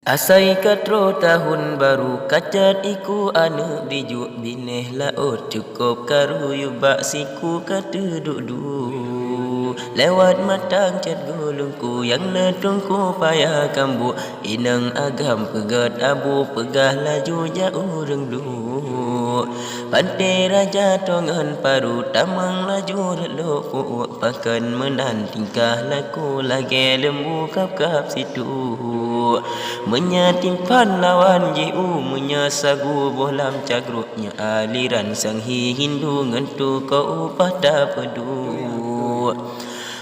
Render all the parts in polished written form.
Asai katro tahun baru kacat iku anu dijuk bineh laut cukup karu yubak siku kata duduk lewat matang cat gulungku yang letungku payah kambu inang agam pegat abu pegah laju jauh rengdu pantai raja tongan paru tamang laju relok puak pakan menan tingkah laku lagi lembu kap-kap situ menyatimpan lawan jiu menyasagu bolam cagruknya aliran sang Hindu ngentu kau pada pedu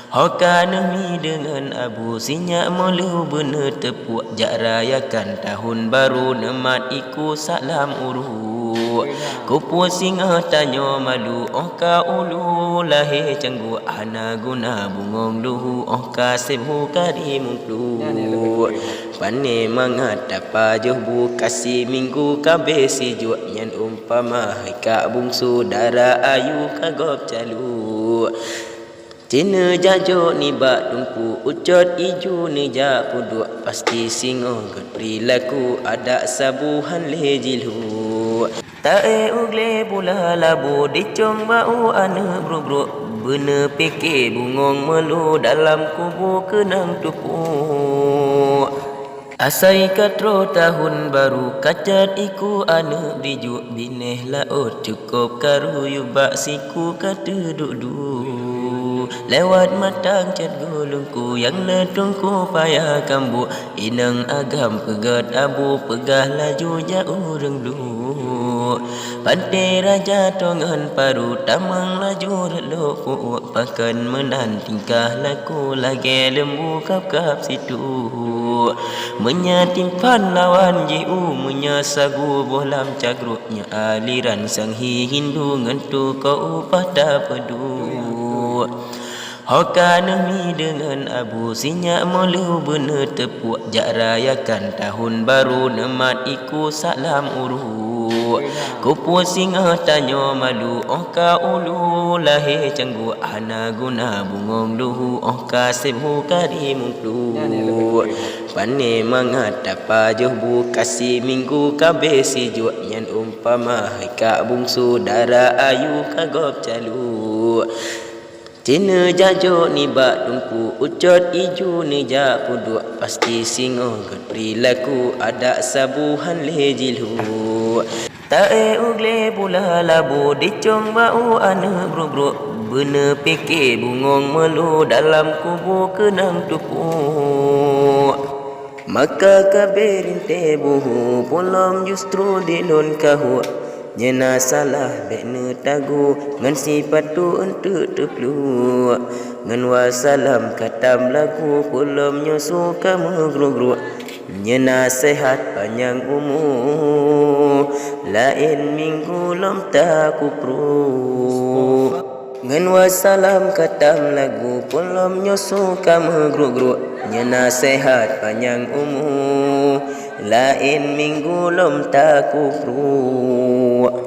Hokanemi dengan abu sinyak melu bener tepuak jak rayakan tahun baru nemat iku salam uru kupu singa tanyo malu oka ulu lahir canggu ana guna bungong luhu oka sebu karimung lu pane mangat apa jobu kasih minggu kabe sijuk nyan umpama hika bungsu dara ayu kagop calu Cina jajo ni bak tumpu ucot iju ni jak puduk pasti singo perilaku ada sabuhan lejilu tae ugle pula labu dicong bau ane bro bener peke bungong melu dalam kubu kenang tupu Asai katro tahun baru kacat iku ane dijuk bineh laut cukup karu yubak siku kata duduk lewat matang cat gulungku yang letungku payah kambu inang agam pegat abu pegah laju jauh rengdu pantai raja tongan paru tamang laju relok puak pakan menan tingkah laku lagi lembu kap-kap situ menyatimpan lawan jiu menyasagu bolam cagruknya aliran sang Hindu ngentu kau pada pedu Hokanemi dengan abu sinyak melu bener tepuak jak rayakan tahun baru nemat iku salam uru kupu singa tanyo malu oka ulu lahir canggu ana guna bungong luhu oka sebu karimung lu pane mangat apa jobu kasih minggu kabe sijuk nyan umpama hika bungsu dara ayu kagop calu Cina jajo ni bak tumpu ucot iju ni jak puduk pasti singo perilaku ada sabuhan lejilu tae ugle pula labu dicong bau ane bro bener peke bungong melu dalam kubu kenang tupu maka kaberin tebuhu pulang justru dilon kahu Nyena salah bekna tagu ngan sifatu untuk teplu ngan wasalam katam lagu pulam nyosu kamu gru nyena sehat panjang umur lain minggu lom tak kupru ngan wasalam katam lagu pulam nyosu kamu gru nyena sehat panjang umur lain minggu lom tak kupru